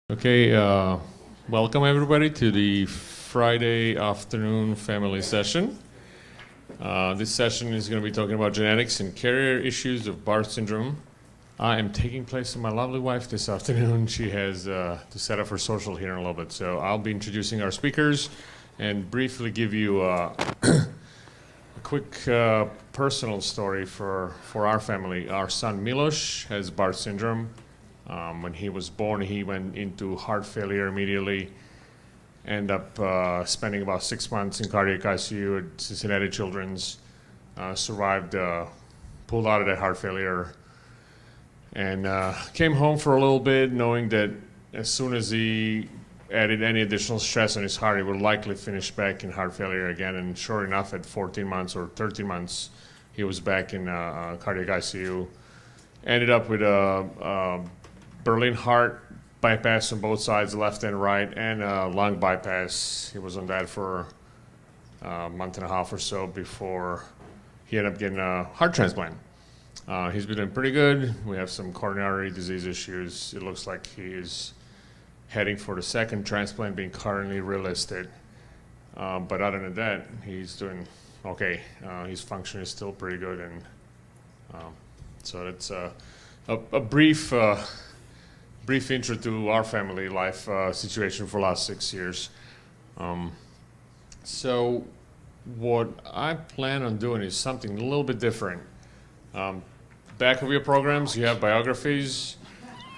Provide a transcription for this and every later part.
Okay, welcome everybody to the Friday afternoon family session. This session is going to be talking about genetics and carrier issues of Barth syndrome. I am taking place with my lovely wife this afternoon. She has to set up her social here in a little bit. So I'll be introducing our speakers and briefly give you a quick personal story for our family. Our son Milos has Barth syndrome. When he was born, he went into heart failure immediately. Ended up spending about 6 months in cardiac ICU at Cincinnati Children's. Survived, pulled out of that heart failure, and came home for a little bit, knowing that as soon as he added any additional stress on his heart, he would likely finish back in heart failure again. And sure enough, at 14 months or 13 months, he was back in cardiac ICU. Ended up with a Berlin heart bypass on both sides, left and right, and a lung bypass. He was on that for a month and a half or so before he ended up getting a heart transplant. He's been doing pretty good. We have some coronary disease issues. It looks like he is heading for the second transplant, being currently relisted. But other than that, he's doing okay. His function is still pretty good, and so that's a brief intro to our family life situation for the last 6 years. So what I plan on doing is something a little bit different. Back of your programs, you have biographies.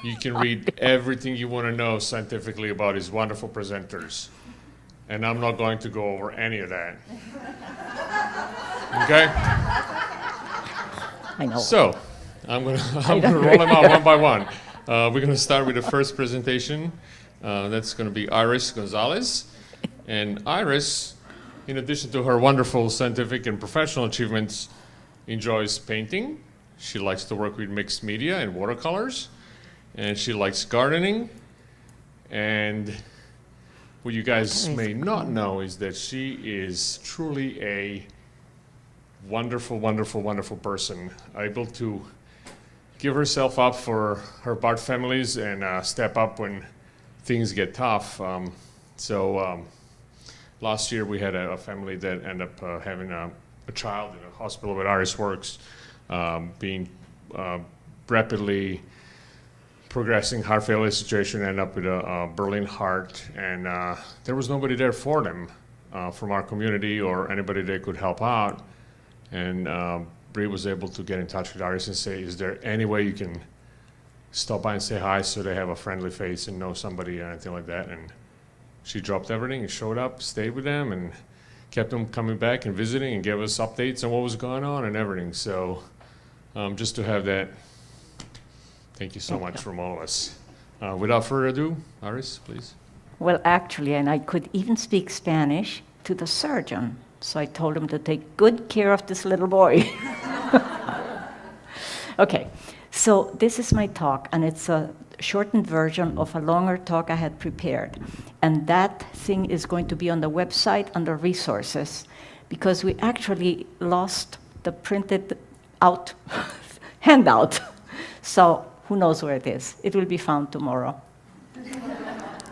You can read everything you want to know scientifically about these wonderful presenters. And I'm not going to go over any of that. Okay? I know. So I'm gonna roll them out one by one. We're going to start with the first presentation. That's going to be Iris Gonzalez. And Iris, in addition to her wonderful scientific and professional achievements, enjoys painting. She likes to work with mixed media and watercolors. And she likes gardening. And what you guys may not know is that she is truly a wonderful, wonderful, wonderful person, able to give herself up for her Barth families and step up when things get tough. Last year we had a family that ended up having a child in a hospital where Iris works, being rapidly progressing heart failure situation, ended up with a Berlin heart, and there was nobody there for them from our community or anybody that could help out. And Bree was able to get in touch with Iris and say, is there any way you can stop by and say hi so they have a friendly face and know somebody or anything like that? And she dropped everything and showed up, stayed with them, and kept them coming back and visiting and gave us updates on what was going on and everything. So just to have that, thank you so much from all of us. Without further ado, Iris, please. Well, actually, and I could even speak Spanish to the surgeon. So I told him to take good care of this little boy. Okay, so this is my talk, and it's a shortened version of a longer talk I had prepared. And that thing is going to be on the website under resources, because we actually lost the printed out handout. So who knows where it is? It will be found tomorrow.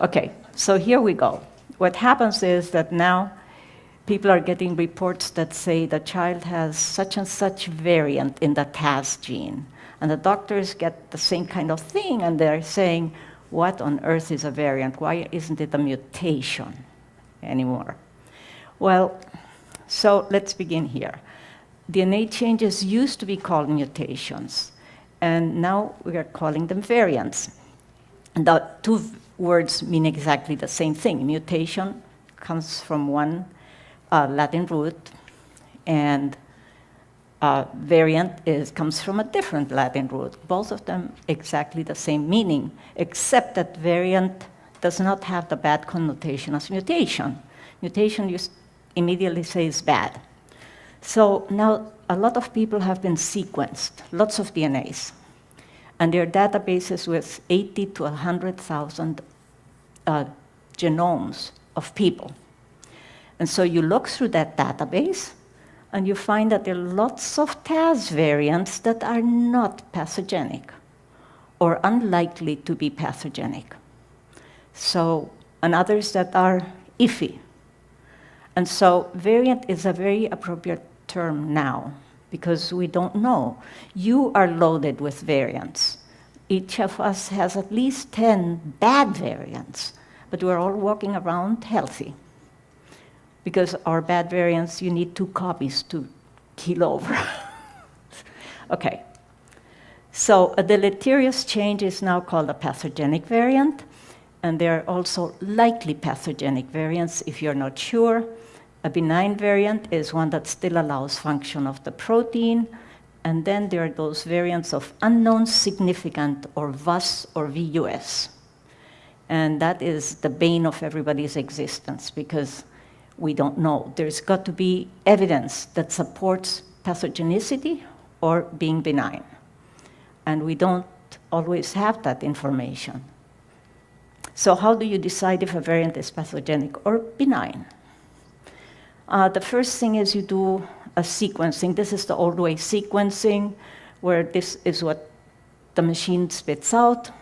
Okay, so here we go. What happens is that now people are getting reports that say the child has such and such variant in the TAZ gene. And the doctors get the same kind of thing, and they're saying, what on earth is a variant? Why isn't it a mutation anymore? Well, so let's begin here. DNA changes used to be called mutations, and now we are calling them variants. And the two words mean exactly the same thing. Mutation comes from one Latin root, and variant comes from a different Latin root. Both of them exactly the same meaning, except that variant does not have the bad connotation as mutation. Mutation you immediately say is bad. So now a lot of people have been sequenced, lots of DNAs, and their databases with 80 to 100,000 genomes of people. And so you look through that database, and you find that there are lots of TAZ variants that are not pathogenic or unlikely to be pathogenic. So, and others that are iffy. And so variant is a very appropriate term now because we don't know. You are loaded with variants. Each of us has at least 10 bad variants, but we're all walking around healthy. Because our bad variants, you need 2 copies to keel over. Okay. So a deleterious change is now called a pathogenic variant, and there are also likely pathogenic variants if you're not sure. A benign variant is one that still allows function of the protein, and then there are those variants of unknown significant, or VUS or VUS. And that is the bane of everybody's existence because we don't know. There's got to be evidence that supports pathogenicity or being benign. And we don't always have that information. So how do you decide if a variant is pathogenic or benign? The first thing is you do a sequencing. This is the old way sequencing, where this is what the machine spits out.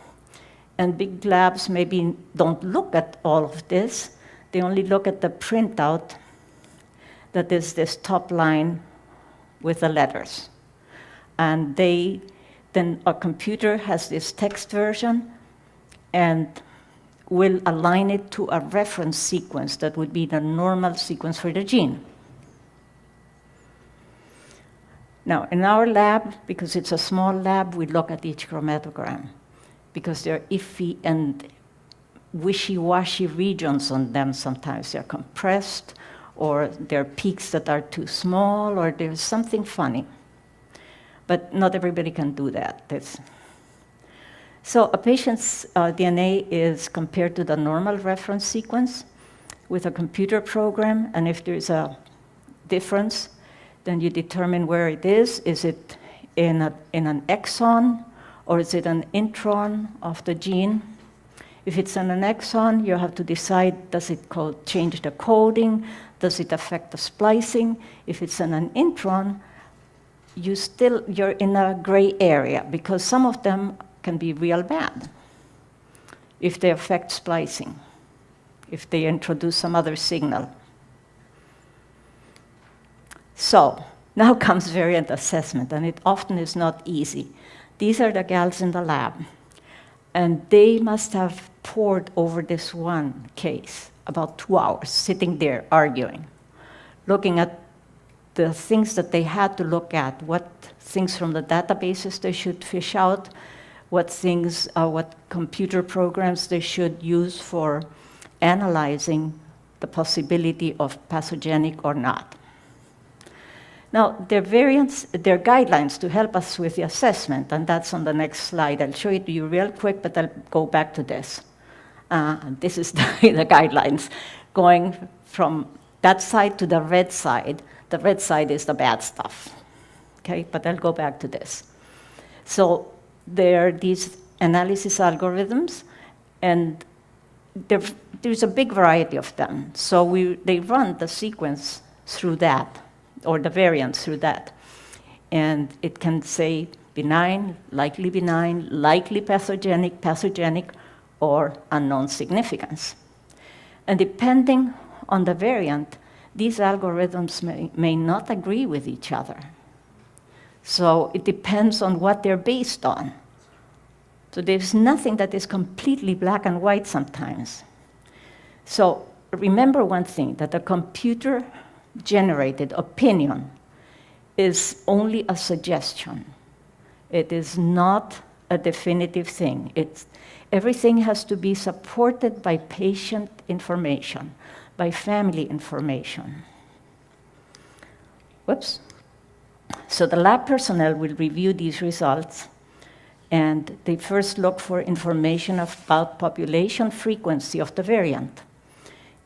And big labs maybe don't look at all of this. They only look at the printout that is this top line with the letters. And then a computer has this text version and will align it to a reference sequence that would be the normal sequence for the gene. Now, in our lab, because it's a small lab, we look at each chromatogram because they're iffy and wishy-washy regions on them sometimes. They're compressed, or they're peaks that are too small, or there's something funny. But not everybody can do that. So a patient's DNA is compared to the normal reference sequence with a computer program, and if there's a difference, then you determine where it is. Is it in an exon, or is it an intron of the gene? If it's in an exon, you have to decide, does it change the coding? Does it affect the splicing? If it's in an intron, you're in a gray area, because some of them can be real bad if they affect splicing, if they introduce some other signal. So now comes variant assessment, and it often is not easy. These are the gals in the lab, and they must have pored over this one case about 2 hours, sitting there arguing, looking at the things that they had to look at, what things from the databases they should fish out, what computer programs they should use for analyzing the possibility of pathogenic or not. Now, there are guidelines to help us with the assessment, and that's on the next slide. I'll show it to you real quick, but I'll go back to this. This is the guidelines, going from that side to the red side. The red side is the bad stuff, okay? But I'll go back to this. So there are these analysis algorithms, and there's a big variety of them. So they run the sequence through that, or the variants through that. And it can say benign, likely pathogenic, or unknown significance. And depending on the variant, these algorithms may not agree with each other. So it depends on what they're based on. So there's nothing that is completely black and white sometimes. So remember one thing, that a computer-generated opinion is only a suggestion. It is not a definitive thing. Everything has to be supported by patient information, by family information. Whoops. So the lab personnel will review these results, and they first look for information about population frequency of the variant.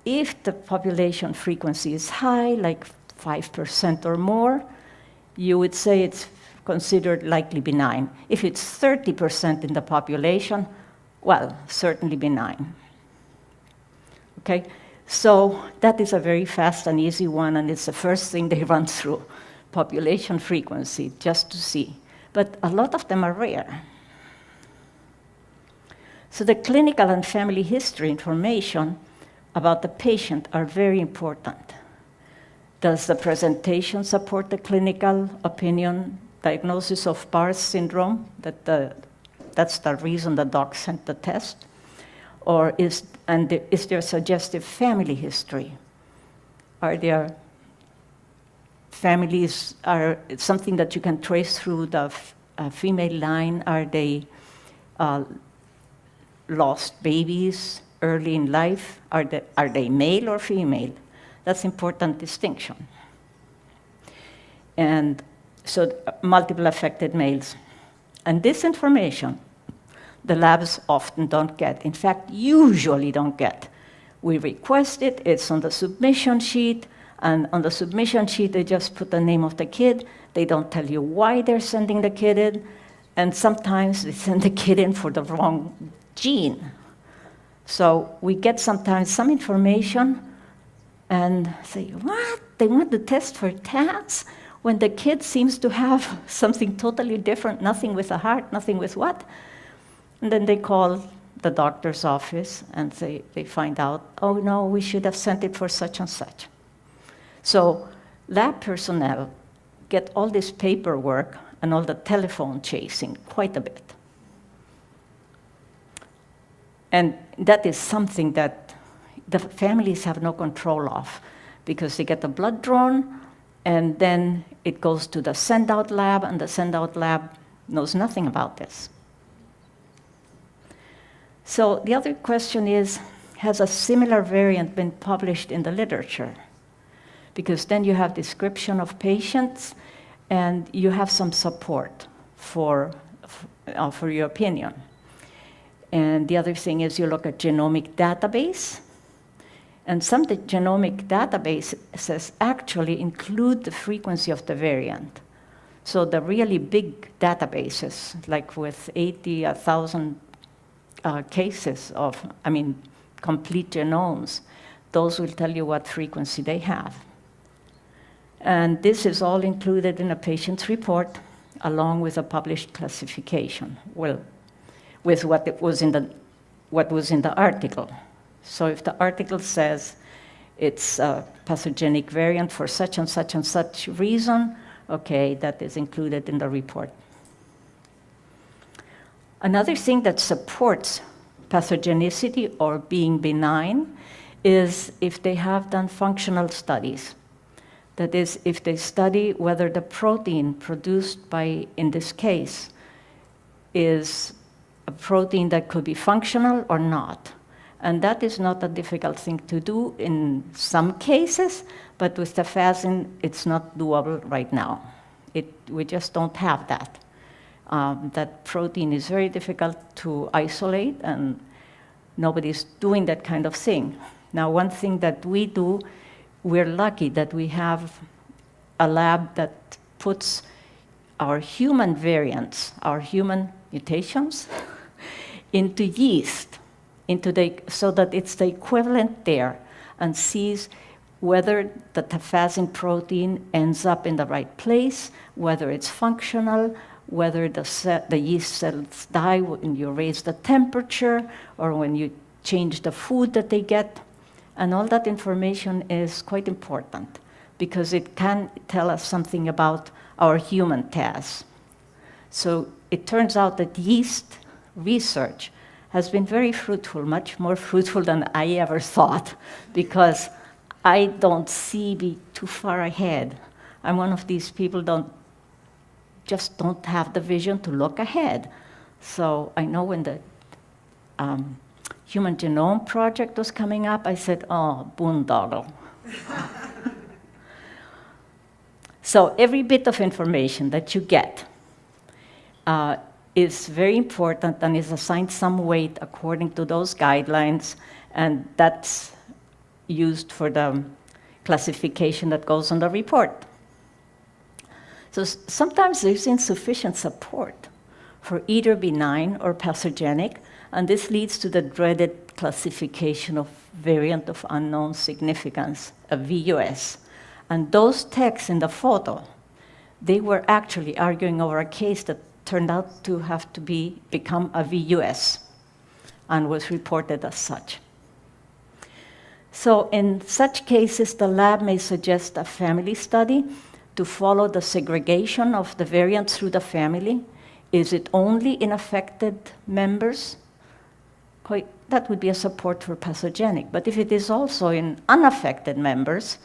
If the population frequency is high, like 5% or more, you would say it's considered likely benign. If it's 30% in the population, well, certainly benign. Okay? So that is a very fast and easy one, and it's the first thing they run through, population frequency, just to see. But a lot of them are rare. So the clinical and family history information about the patient are very important. Does the presentation support the clinical opinion diagnosis of Barr's syndrome, that's the reason the doc sent the test? Or is there suggestive family history? Are there families, are something that you can trace through the female line? Are they lost babies early in life? Are they male or female? That's important distinction. And so multiple affected males. And this information, the labs often don't get. In fact, usually don't get. We request it, it's on the submission sheet, and on the submission sheet, they just put the name of the kid. They don't tell you why they're sending the kid in, and sometimes they send the kid in for the wrong gene. So we get sometimes some information and say, what? They want to test for TAZ? When the kid seems to have something totally different, nothing with the heart, nothing with what? And then they call the doctor's office and they find out, oh no, we should have sent it for such and such. So lab personnel get all this paperwork and all the telephone chasing quite a bit. And that is something that the families have no control of, because they get the blood drawn, and then it goes to the send-out lab, and the send-out lab knows nothing about this. So the other question is, has a similar variant been published in the literature? Because then you have description of patients, and you have some support for your opinion. And the other thing is you look at genomic database, and some of the genomic databases actually include the frequency of the variant. So the really big databases, like with 1,000 cases of, complete genomes, those will tell you what frequency they have. And this is all included in a patient's report, along with a published classification, with what was in the article. So if the article says it's a pathogenic variant for such and such and such reason, okay, that is included in the report. Another thing that supports pathogenicity or being benign is if they have done functional studies. That is, if they study whether the protein produced by, in this case, is a protein that could be functional or not. And that is not a difficult thing to do in some cases, but with tafazin, it's not doable right now. We just don't have that. That protein is very difficult to isolate, and nobody's doing that kind of thing. Now, one thing that we do, we're lucky that we have a lab that puts our human variants, our human mutations, into yeast, so that it's the equivalent there, and sees whether the tafazin protein ends up in the right place, whether it's functional, whether the yeast cells die when you raise the temperature or when you change the food that they get. And all that information is quite important because it can tell us something about our human TAZ. So it turns out that yeast research has been very fruitful, much more fruitful than I ever thought, because I don't see too far ahead. I'm one of these people just don't have the vision to look ahead. So I know when the Human Genome Project was coming up, I said, oh, boondoggle. So every bit of information that you get is very important and is assigned some weight according to those guidelines, and that's used for the classification that goes on the report. So sometimes there's insufficient support for either benign or pathogenic, and this leads to the dreaded classification of variant of unknown significance, a VUS. And those texts in the photo, they were actually arguing over a case that turned out to have to become a VUS. and was reported as such. So in such cases, the lab may suggest a family study to follow the segregation of the variant through the family. Is it only in affected members? That would be a support for pathogenic. But if it is also in unaffected members,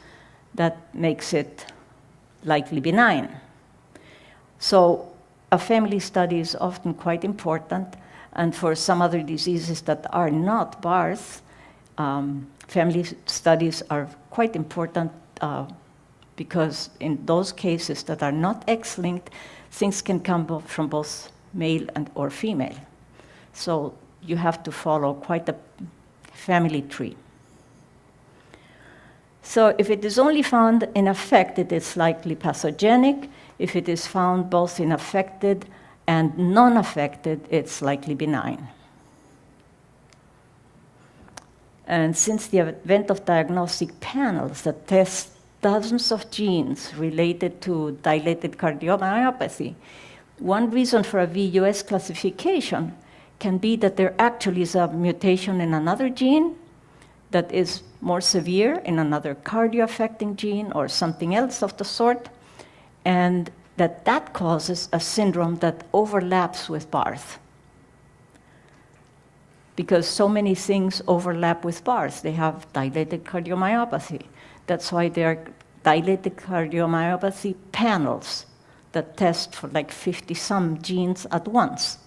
that makes it likely benign. So a family study is often quite important, and for some other diseases that are not BARS, family studies are quite important because in those cases that are not X-linked, things can come from both male or female. So you have to follow quite a family tree. So if it is only found in affected, it's likely pathogenic. If it is found both in affected and non-affected, it's likely benign. And since the advent of diagnostic panels that test dozens of genes related to dilated cardiomyopathy, one reason for a VUS classification can be that there actually is a mutation in another gene that is more severe in another cardio-affecting gene or something else of the sort, and that causes a syndrome that overlaps with BARS. Because so many things overlap with BARS. They have dilated cardiomyopathy. That's why there are dilated cardiomyopathy panels that test for like 50-some genes at once.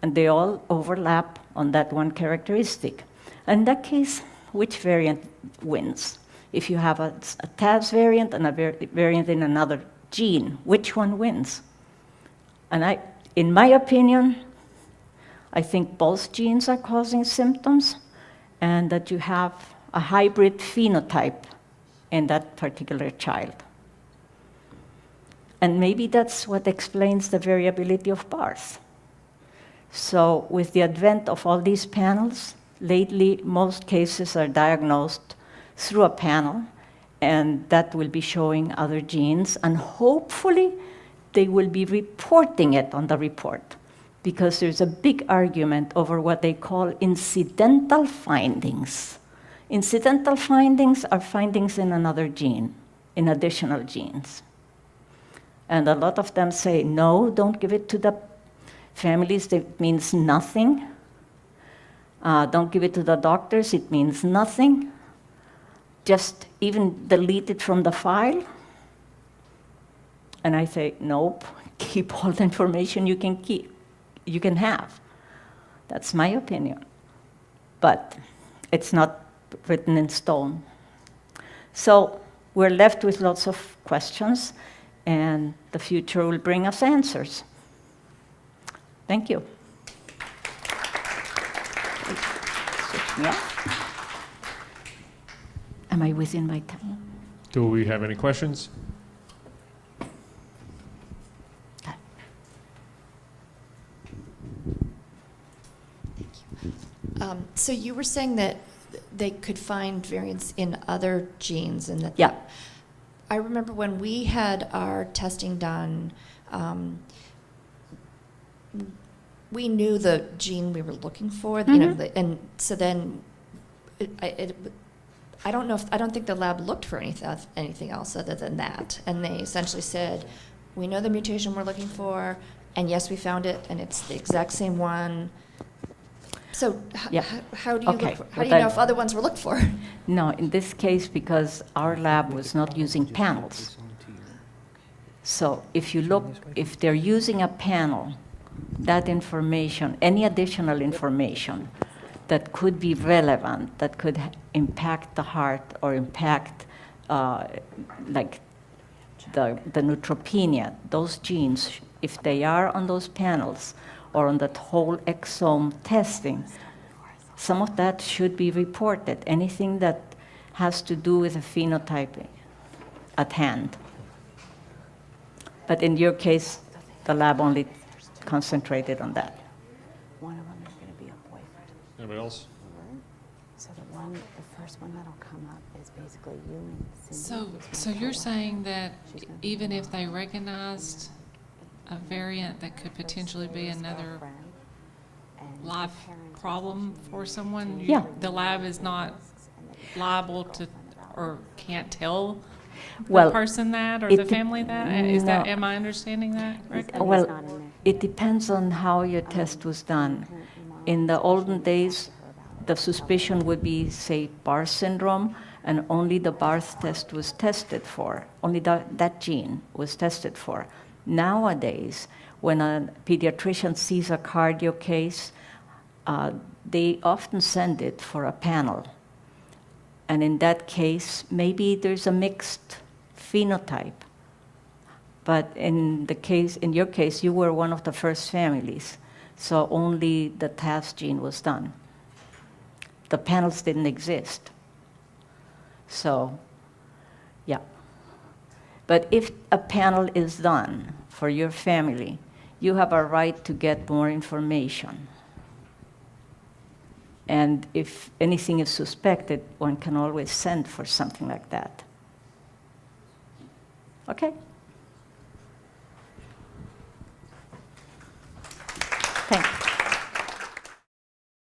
And they all overlap on that one characteristic. In that case, which variant wins? If you have a TAZ variant and a variant in another gene, which one wins? And in my opinion, I think both genes are causing symptoms, and that you have a hybrid phenotype in that particular child. And maybe that's what explains the variability of BARS. So with the advent of all these panels, lately most cases are diagnosed through a panel, and that will be showing other genes, and hopefully they will be reporting it on the report, because there's a big argument over what they call incidental findings. Incidental findings are findings in another gene, in additional genes. And a lot of them say, no, don't give it to the families, it means nothing. Don't give it to the doctors, it means nothing. Just even delete it from the file. And I say, nope, keep all the information you can keep. You can have. That's my opinion. But it's not written in stone. So we're left with lots of questions, and the future will bring us answers. Thank you. Yeah. Am I within my time? Do we have any questions? So you were saying that they could find variants in other genes, and that. Yeah. I remember when we had our testing done, we knew the gene we were looking for, you know, and so then I don't think the lab looked for anything else other than that, and they essentially said, we know the mutation we're looking for, and yes, we found it, and it's the exact same one. So how do you look for, how do you know if other ones were looked for? No, in this case, because our lab was not using panels. So if they're using a panel, that information, any additional information that could be relevant, that could impact the heart or impact like the neutropenia, those genes, if they are on those panels, or on that whole exome testing, some of that should be reported, anything that has to do with a phenotype at hand. But in your case, the lab only concentrated on that. One of them is going to be a boyfriend. Anybody else? So the first one that'll come up is basically you and Cindy. So you're saying that even if they recognized a variant that could potentially be another life problem for someone, Yeah. the lab is not liable to or can't tell Well, the person that or it the de- family that? Is that, no. am I understanding that correctly? Well, it depends on how your test was done. In the olden days, the suspicion would be, say, Barr syndrome, and only the Barth test was tested for. Only that gene was tested for. Nowadays, when a pediatrician sees a cardio case, they often send it for a panel. And in that case, maybe there's a mixed phenotype. But in your case, you were one of the first families, so only the TAZ gene was done. The panels didn't exist. So, yeah. But if a panel is done for your family, you have a right to get more information. And if anything is suspected, one can always send for something like that. Okay? Thanks.